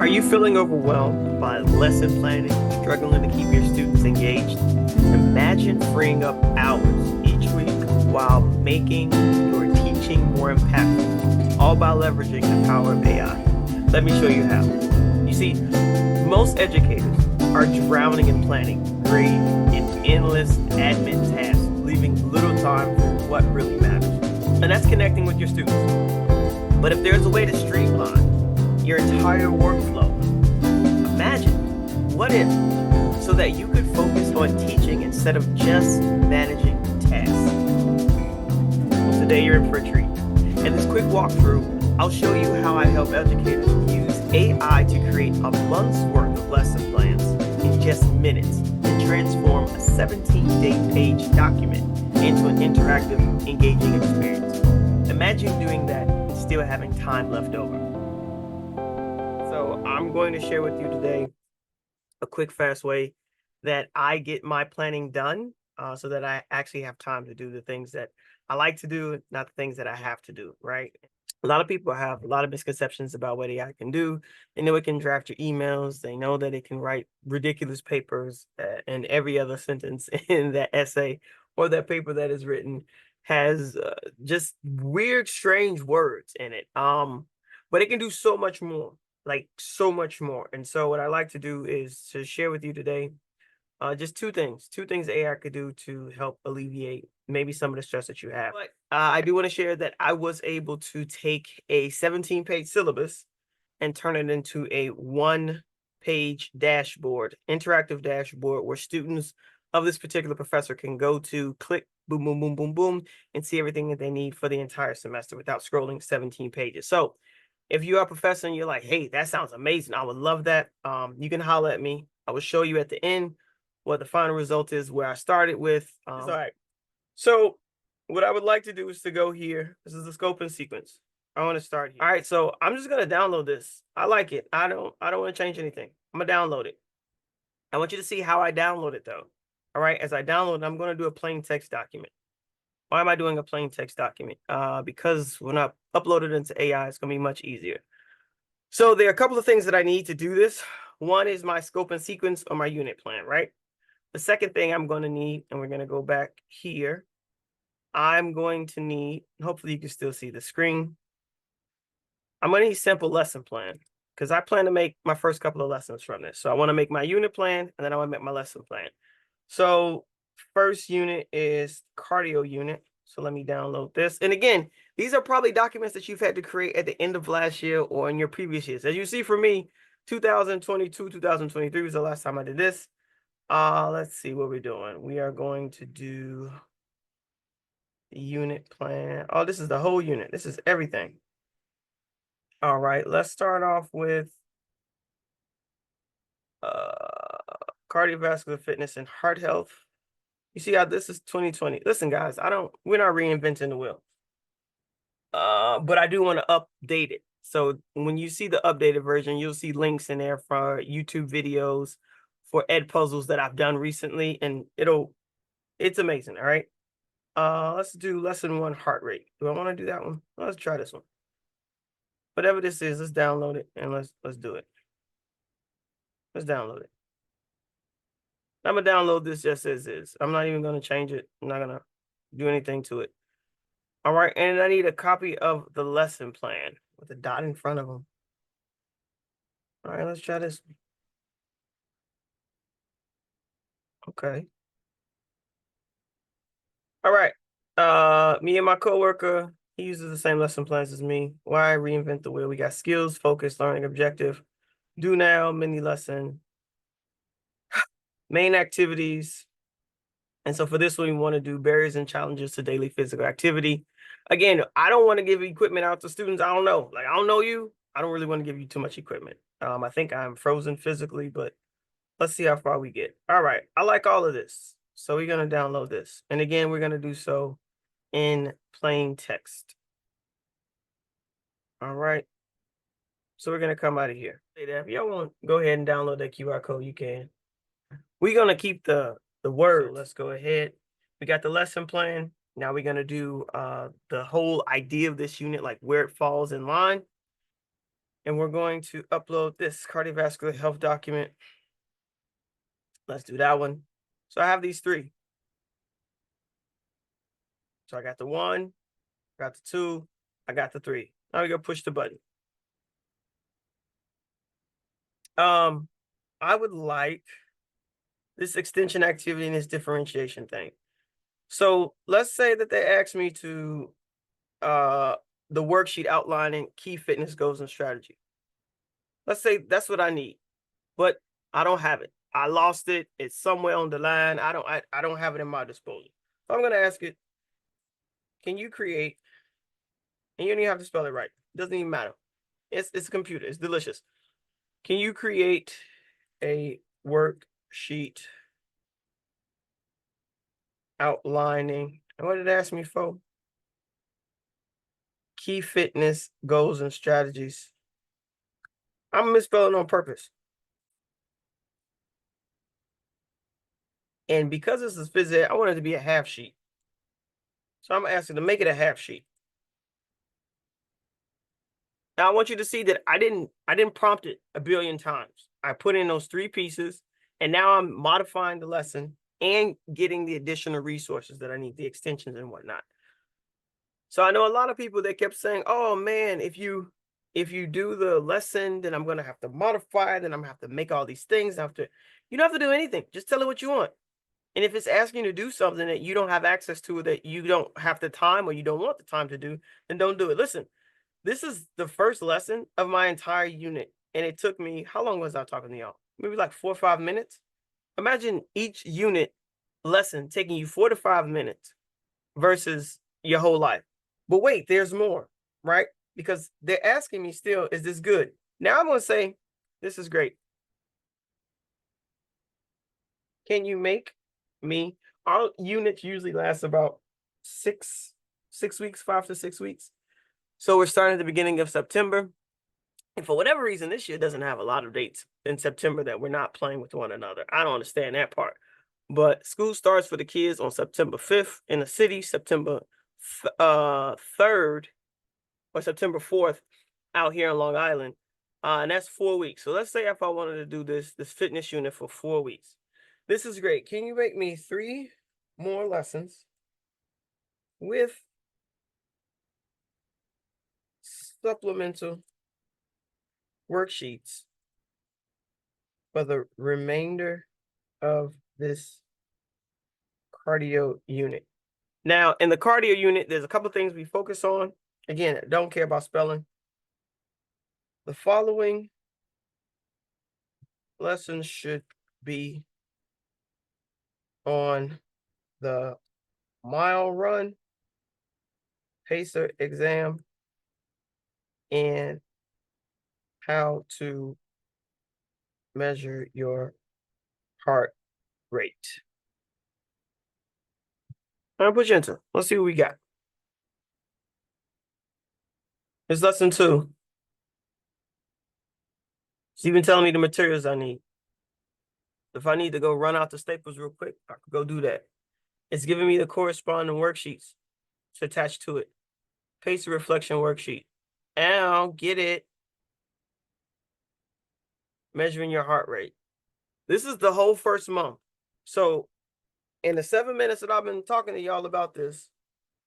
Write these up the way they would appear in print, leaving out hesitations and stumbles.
Are you feeling overwhelmed by lesson planning, struggling to keep your students engaged? Imagine freeing up hours each week while making your teaching more impactful, all by leveraging the power of AI. Let me show you how. You see, most educators are drowning in planning, grade, and endless admin tasks, leaving little time for what really matters. And that's connecting with your students. But if there's a way to streamline your entire workflow, imagine what if, so that you could focus on teaching instead of just managing tasks. Well, today you're in for a treat. In this quick walkthrough, I'll show you how I help educators use AI to create a month's worth of lesson plans in just minutes and transform a 17-day page document into an interactive, engaging experience. Imagine doing that and still having time left over. So I'm going to share with you today a quick, fast way that I get my planning done so that I actually have time to do the things that I like to do, not the things that I have to do, right? A lot of people have a lot of misconceptions about what AI can do. They know it can draft your emails. They know that it can write ridiculous papers, and every other sentence in that essay or that paper that is written has just weird, strange words in it. But it can do so much more, like so much more. And so what I like to do is to share with you today just two things AI could do to help alleviate maybe some of the stress that you have. But I do want to share that I was able to take a 17-page syllabus and turn it into a one-page dashboard, interactive dashboard where students of this particular professor can go to, click, boom, boom, boom, boom, boom, and see everything that they need for the entire semester without scrolling 17 pages. So if you are a professor and you're like, hey, that sounds amazing, I would love that, you can holler at me. I will show you at the end what the final result is, where I started with. All right. So what I would like to do is to go here. This is the scope and sequence. I want to start here. All right. So I'm just going to download this. I like it. I don't want to change anything. I'm going to download it. I want you to see how I download it though. All right. As I download it, I'm going to do a plain text document. Why am I doing a plain text document? Because when I upload it into AI, it's going to be much easier. So there are a couple of things that I need to do this. One is my scope and sequence or my unit plan, right? The second thing I'm going to need, and we're going to go back here, I'm going to need, hopefully you can still see the screen. I'm going to need simple lesson plan because I plan to make my first couple of lessons from this. So I want to make my unit plan and then I want to make my lesson plan. So first unit is cardio unit. So let me download this. And again, these are probably documents that you've had to create at the end of last year or in your previous years. As you see for me, 2022, 2023 was the last time I did this. Let's see what we're doing. We are going to do the unit plan. Oh, this is the whole unit. This is everything. All right, let's start off with cardiovascular fitness and heart health. You see how this is 2020. Listen, guys, we're not reinventing the wheel. But I do want to update it. So when you see the updated version, you'll see links in there for YouTube videos, for ed puzzles that I've done recently, and it's amazing. All right. Let's do lesson 1, heart rate. Do I want to do that one? Let's try this one. Whatever this is, let's download it and let's do it. Let's download it. I'm gonna download this just as is. I'm not even gonna change it. I'm not gonna do anything to it. All right, and I need a copy of the lesson plan with a dot in front of them. All right, let's try this. Okay. All right. Me and my coworker, he uses the same lesson plans as me. Why reinvent the wheel? We got skills, focus, learning objective, do now, mini lesson, main activities. And so for this one, we want to do barriers and challenges to daily physical activity. Again, I don't want to give equipment out to students. I don't know. Like, I don't know you. I don't really want to give you too much equipment. I think I'm frozen physically, but let's see how far we get. All right. I like all of this. So we're going to download this. And again, we're going to do so in plain text. All right. So we're going to come out of here. If y'all want to go ahead and download that QR code, you can. We're going to keep the words. So let's go ahead. We got the lesson plan. Now we're going to do the whole idea of this unit, like where it falls in line. and we're going to upload this cardiovascular health document. Let's do that one. So I have these three. So I got the 1, I got the 2, I got the 3. Now we go push the button. I would like this extension activity and this differentiation thing. So let's say that they ask me to the worksheet outlining key fitness goals and strategy. Let's say that's what I need, but I don't have it. I lost it. It's somewhere on the line. I don't have it in my disposal. So I'm gonna ask it, can you create, and you don't even have to spell it right. It doesn't even matter. It's a computer. It's delicious. Can you create a worksheet outlining, and what did it ask me for? Key fitness goals and strategies. I'm misspelling on purpose. And because this is phys ed, I want it to be a half sheet. So I'm asking to make it a half sheet. Now I want you to see that I didn't prompt it a billion times. I put in those 3 pieces, and now I'm modifying the lesson and getting the additional resources that I need, the extensions and whatnot. So I know a lot of people that kept saying, oh man, if you do the lesson, then I'm gonna have to modify it, then I'm gonna have to make all these things. You don't have to do anything. Just tell it what you want. And if it's asking you to do something that you don't have access to, that you don't have the time or you don't want the time to do, then don't do it. Listen, this is the first lesson of my entire unit. And it took me, how long was I talking to y'all? Maybe like 4 or 5 minutes. Imagine each unit lesson taking you 4 to 5 minutes versus your whole life. But wait, there's more, right? Because they're asking me still, is this good? Now I'm going to say, this is great. Can you make me, our units usually last about 6 weeks, 5 to 6 weeks. So we're starting at the beginning of September. And for whatever reason, this year doesn't have a lot of dates in September that we're not playing with one another. I don't understand that part. But school starts for the kids on September 5th in the city, September 3rd or September 4th out here in Long Island. And that's 4 weeks. So let's say if I wanted to do this fitness unit for 4 weeks. This is great. Can you make me 3 more lessons with supplemental worksheets for the remainder of this cardio unit? Now, in the cardio unit, there's a couple things we focus on. Again, don't care about spelling. The following lessons should be on the mile run, pacer exam, and how to measure your heart rate. I'm gonna push enter. Let's see what we got. It's lesson 2. It's even telling me the materials I need. If I need to go run out the Staples real quick, I could go do that. It's giving me the corresponding worksheets to attach to it. Pacer reflection worksheet. Ow, get it. Measuring your heart rate. This is the whole first month. So in the 7 minutes that I've been talking to y'all about this,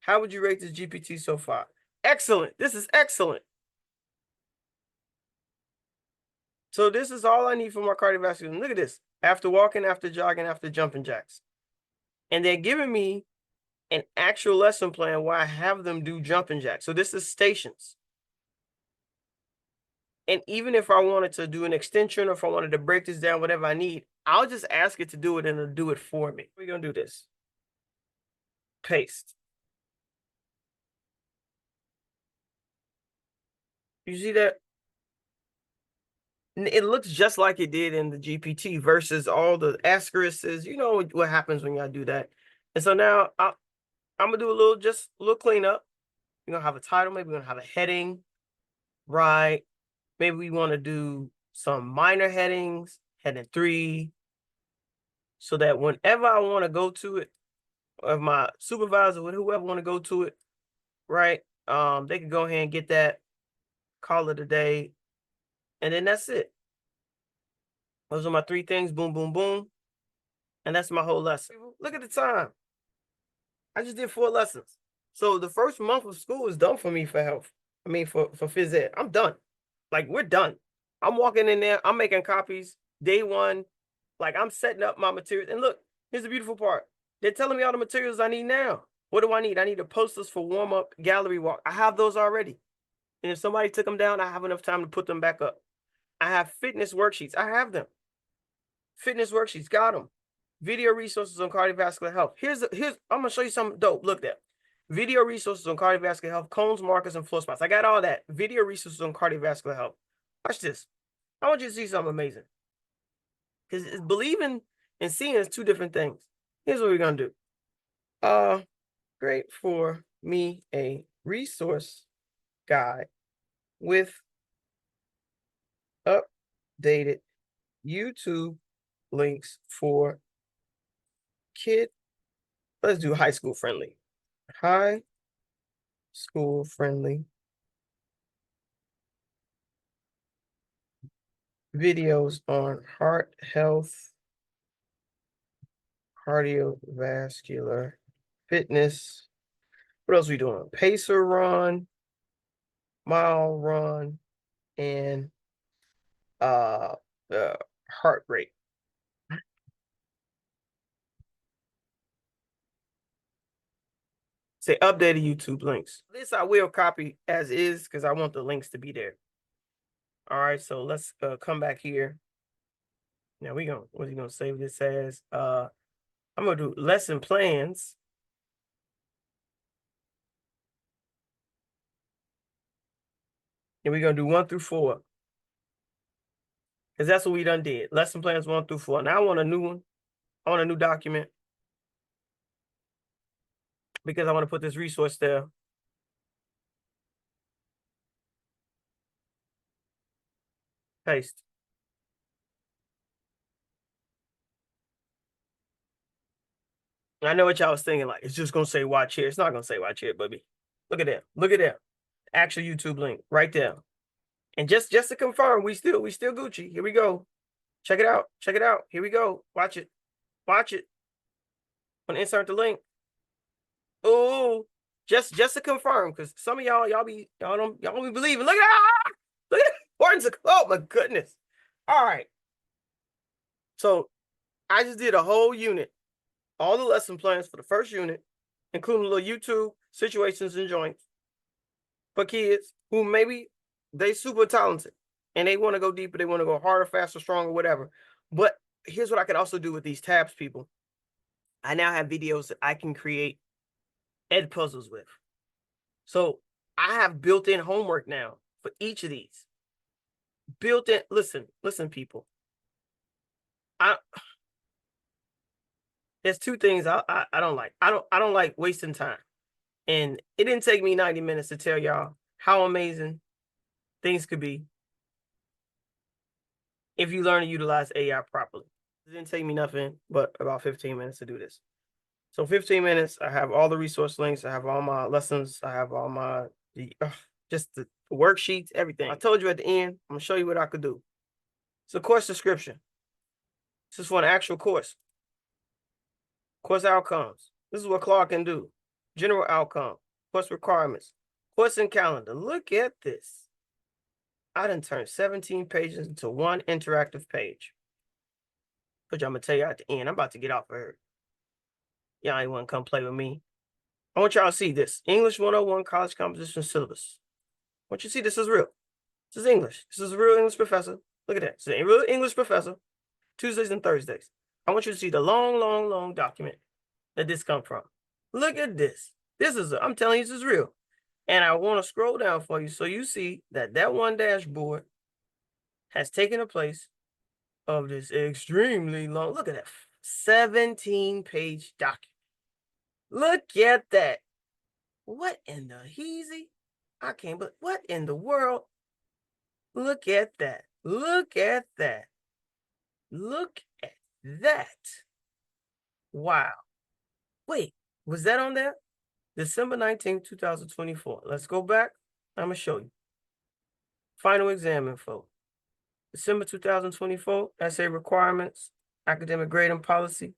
how would you rate this GPT so far? Excellent. This is excellent. So this is all I need for my cardiovascular. Look at this. After walking, after jogging, after jumping jacks. And they're giving me an actual lesson plan where I have them do jumping jacks. So this is stations. And even if I wanted to do an extension or if I wanted to break this down, whatever I need, I'll just ask it to do it and it'll do it for me. We're going to do this. Paste. You see that? It looks just like it did in the GPT versus all the asterisks. You know what happens when y'all do that. And so now I'm going to do a little cleanup. We're going to have a title. Maybe we're going to have a heading. Right. Maybe we want to do some minor headings, heading 3. So that whenever I want to go to it, or if my supervisor or whoever want to go to it, right, they can go ahead and get that, call it a day, And then that's it. Those are my 3 things. Boom, boom, boom. And that's my whole lesson. Look at the time. I just did 4 lessons. So the first month of school is done for me for health. I mean, for phys ed. I'm done. Like, we're done. I'm walking in there. I'm making copies. Day 1. Like, I'm setting up my materials. And look, here's the beautiful part. They're telling me all the materials I need now. What do I need? I need the posters for warm-up gallery walk. I have those already. And if somebody took them down, I have enough time to put them back up. I have fitness worksheets. I have them. Fitness worksheets. Got them. Video resources on cardiovascular health. Here's I'm gonna show you something dope. Look there. Video resources on cardiovascular health, cones, markers, and flow spots. I got all that. Video resources on cardiovascular health. Watch this. I want you to see something amazing. Because believing and seeing is 2 different things. Here's what we're gonna do. Create for me a resource guide with updated YouTube links for let's do high school friendly. High school friendly videos on heart health, cardiovascular, fitness. What else are we doing? Pacer run, mile run, and heart rate. Say updated YouTube links. This I will copy as is because I want the links to be there. All right, so let's come back here. Now what are you gonna save this as? I'm gonna do lesson plans. And we're gonna do 1 through 4. Because that's what we done did. Lesson plans 1 through 4. Now I want a new one. I want a new document. Because I want to put this resource there. Paste. I know what y'all was thinking, like, it's just gonna say watch here. It's not gonna say watch here, baby. Look at that. Look at that. Actual YouTube link right there. And just to confirm, we still Gucci. Here we go. Check it out. Check it out. Here we go. Watch it. Watch it. I'm gonna insert the link. Oh, just to confirm, because some of y'all don't be believing. Look at that. Look at that. Oh my goodness. All right. So I just did a whole unit, all the lesson plans for the first unit, including a little YouTube situations and joints for kids who maybe they super talented and they want to go deeper, they want to go harder, faster, stronger, whatever. But here's what I can also do with these tabs, people. I now have videos that I can create ed puzzles with. So I have built-in homework now for each of these. Built-in, listen, people. There's 2 things I don't like. I don't like wasting time. And it didn't take me 90 minutes to tell y'all how amazing things could be if you learn to utilize AI properly. It didn't take me nothing but about 15 minutes to do this. So 15 minutes, I have all the resource links, I have all my lessons, I have all my just the worksheets, everything. I told you at the end, I'm gonna show you what I could do. It's a course description. This is for an actual course. Course outcomes. This is what Clark can do. General outcome. Course requirements. Course and calendar. Look at this. I done turned 17 pages into 1 interactive page. Which I'm going to tell you at the end. I'm about to get off of her. Y'all ain't want to come play with me. I want y'all to see this. English 101 college composition syllabus. I want you to see this is real. This is English. This is a real English professor. Look at that. It's a real English professor. Tuesdays and Thursdays. I want you to see the long document that this comes from. Look at this. I'm telling you, this is real. And I want to scroll down for you so you see that 1 dashboard has taken the place of this extremely long, look at that, 17-page document. Look at that. What in the heezy? I can't, but what in the world? Look at that. Look at that. Look at that. Wow. Wait, was that on there? December 19th, 2024. Let's go back. I'm going to show you. Final exam info. December 2024, essay requirements, academic grading policy,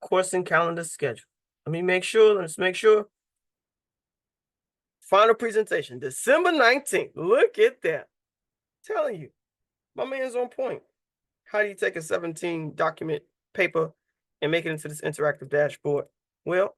course and calendar schedule. Let's make sure. Final presentation, December 19th. Look at that. I'm telling you, my man's on point. How do you take a 17 document paper and make it into this interactive dashboard? Well,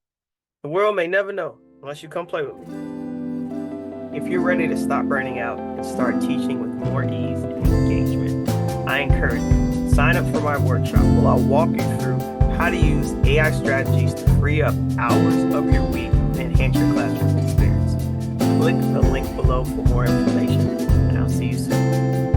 the world may never know unless you come play with me. If you're ready to stop burning out and start teaching with more ease and engagement, I encourage you, sign up for my workshop where I'll walk you through how to use AI strategies to free up hours of your week and enhance your classroom experience. Click the link below for more information, and I'll see you soon.